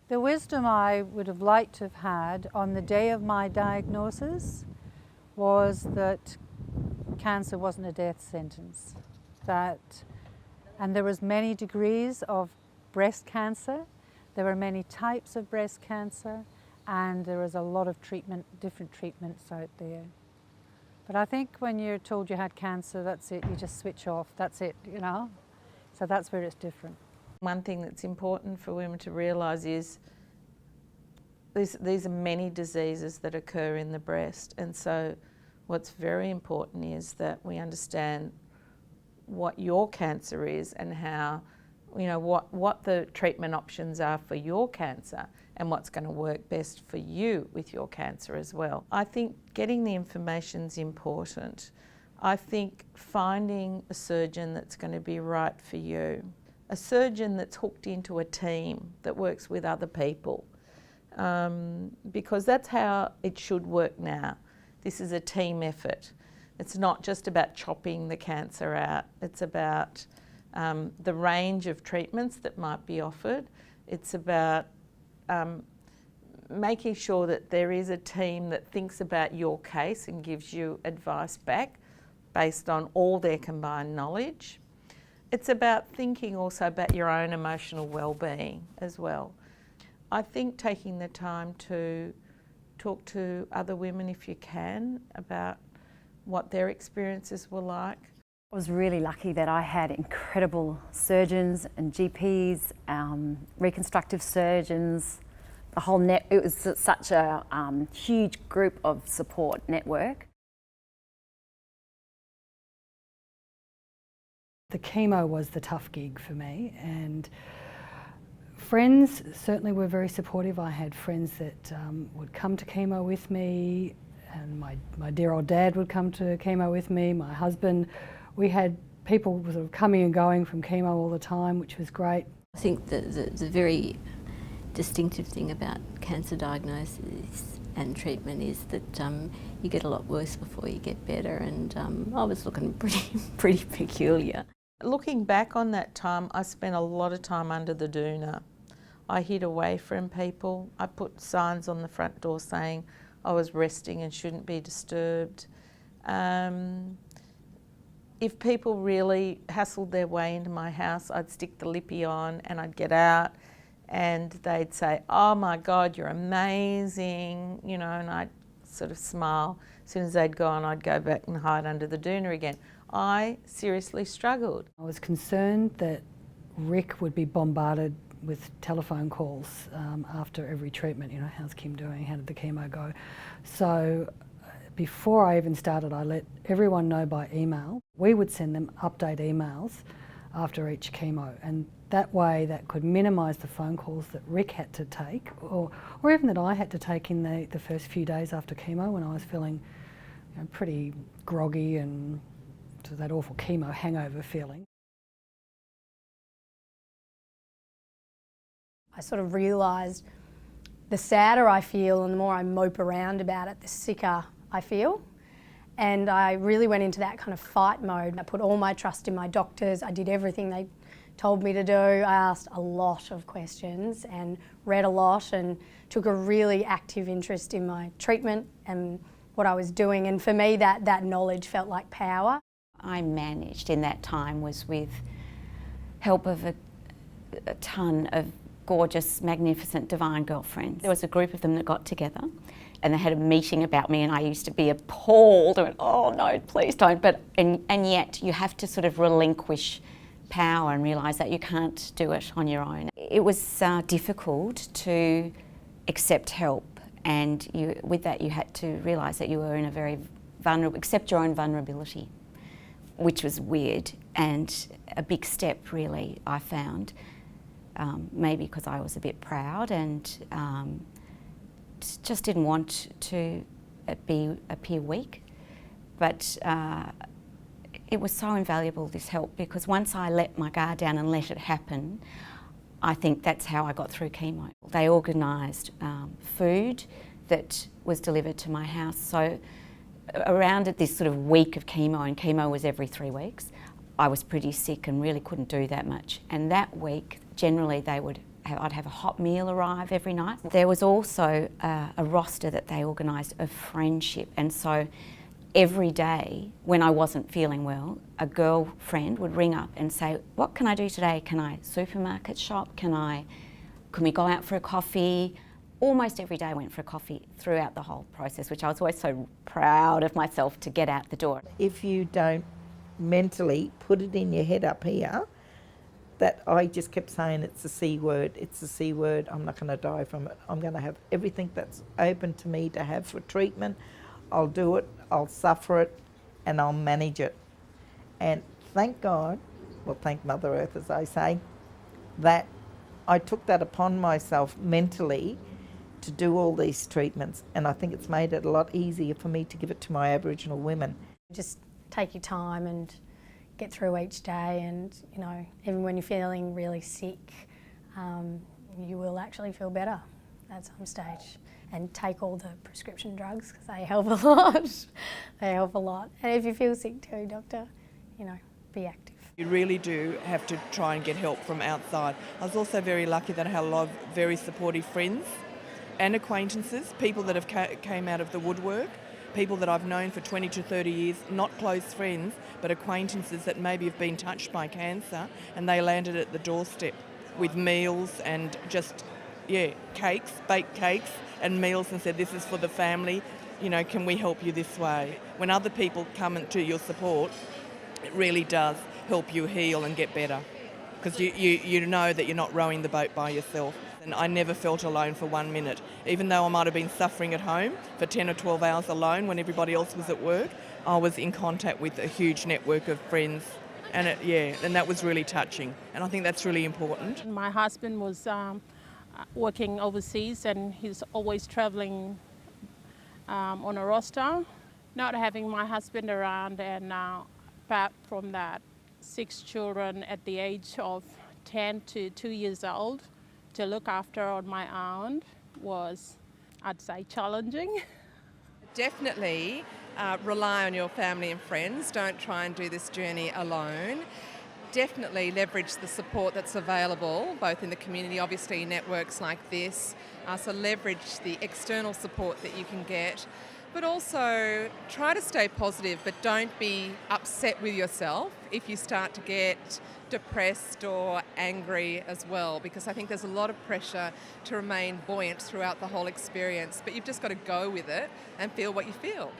The wisdom I would have liked to have had on the day of my diagnosis was that cancer wasn't a death sentence. And there was many degrees of breast cancer, there were many types of breast cancer, and there was a lot of different treatments out there. But I think when you're told you had cancer, that's it, you just switch off, that's it, you know? So that's where it's different. One thing that's important for women to realise is these are many diseases that occur in the breast, and so what's very important is that we understand what your cancer is and how, you know, what the treatment options are for your cancer and what's going to work best for you with your cancer as well. I think getting the information is important. I think finding a surgeon that's going to be right for you, a surgeon that's hooked into a team that works with other people, because that's how it should work now. This is a team effort. It's not just about chopping the cancer out. It's about the range of treatments that might be offered. It's about making sure that there is a team that thinks about your case and gives you advice back based on all their combined knowledge. It's about thinking also about your own emotional well-being as well. I think taking the time to talk to other women if you can about what their experiences were like. I was really lucky that I had incredible surgeons and GPs, reconstructive surgeons, the whole net. It was such a huge group of support network. The chemo was the tough gig for me, and friends certainly were very supportive. I had friends that would come to chemo with me, and my dear old dad would come to chemo with me, my husband. We had people sort of coming and going from chemo all the time, which was great. I think the very distinctive thing about cancer diagnosis and treatment is that you get a lot worse before you get better, and I was looking pretty peculiar. Looking back on that time, I spent a lot of time under the doona. I hid away from people. I put signs on the front door saying I was resting and shouldn't be disturbed. If people really hassled their way into my house, I'd stick the lippy on and I'd get out and they'd say, "Oh my God, you're amazing," you know, and I'd sort of smile. As soon as they'd gone, I'd go back and hide under the doona again. I seriously struggled. I was concerned that Rick would be bombarded with telephone calls after every treatment. You know, how's Kim doing? How did the chemo go? So before I even started, I let everyone know by email. We would send them update emails after each chemo, and that way that could minimise the phone calls that Rick had to take, or even that I had to take in the first few days after chemo when I was feeling, you know, pretty groggy and that awful chemo hangover feeling. I sort of realised the sadder I feel and the more I mope around about it, the sicker I feel. And I really went into that kind of fight mode. I put all my trust in my doctors. I did everything they told me to do. I asked a lot of questions and read a lot and took a really active interest in my treatment and what I was doing. And for me, that knowledge felt like power. I managed in that time was with help of a ton of gorgeous, magnificent, divine girlfriends. There was a group of them that got together and they had a meeting about me, and I used to be appalled. I went, "Oh no, please don't." And yet you have to sort of relinquish power and realise that you can't do it on your own. It was difficult to accept help, and with that you had to realise that you were in a very vulnerable, accept your own vulnerability, which was weird and a big step really, I found. Maybe because I was a bit proud and just didn't want to appear weak. But it was so invaluable, this help, because once I let my guard down and let it happen, I think that's how I got through chemo. They organised food that was delivered to my house. So around this sort of week of chemo, and chemo was every 3 weeks, I was pretty sick and really couldn't do that much. And that week, generally they would I'd have a hot meal arrive every night. There was also a roster that they organised of friendship, and so every day when I wasn't feeling well, a girlfriend would ring up and say, what can I do today? Can I supermarket shop? Can we go out for a coffee? Almost every day I went for a coffee throughout the whole process, which I was always so proud of myself to get out the door. If you don't mentally put it in your head up here, that I just kept saying it's the C word, it's the C word, I'm not going to die from it. I'm going to have everything that's open to me to have for treatment. I'll do it, I'll suffer it, and I'll manage it. And thank God, well, thank Mother Earth, as I say, that I took that upon myself mentally to do all these treatments, and I think it's made it a lot easier for me to give it to my Aboriginal women. Just take your time and get through each day, and you know, even when you're feeling really sick, you will actually feel better at some stage. And take all the prescription drugs because they help a lot. They help a lot. And if you feel sick too, doctor, you know, be active. You really do have to try and get help from outside. I was also very lucky that I had a lot of very supportive friends and acquaintances, people that have came out of the woodwork, people that I've known for 20 to 30 years, not close friends, but acquaintances that maybe have been touched by cancer, and they landed at the doorstep with meals and just, cakes, baked cakes and meals, and said, this is for the family, you know, can we help you this way? When other people come to your support, it really does help you heal and get better, because you know that you're not rowing the boat by yourself. And I never felt alone for 1 minute. Even though I might have been suffering at home for 10 or 12 hours alone when everybody else was at work, I was in contact with a huge network of friends, and and that was really touching. And I think that's really important. My husband was working overseas, and he's always traveling on a roster. Not having my husband around, and apart from that, 6 children at the age of 10 to 2 years old to look after on my own was, I'd say, challenging. Definitely rely on your family and friends. Don't try and do this journey alone. Definitely leverage the support that's available, both in the community, obviously networks like this, so leverage the external support that you can get, but also try to stay positive, but don't be upset with yourself if you start to get depressed or angry as well, because I think there's a lot of pressure to remain buoyant throughout the whole experience, but you've just got to go with it and feel what you feel.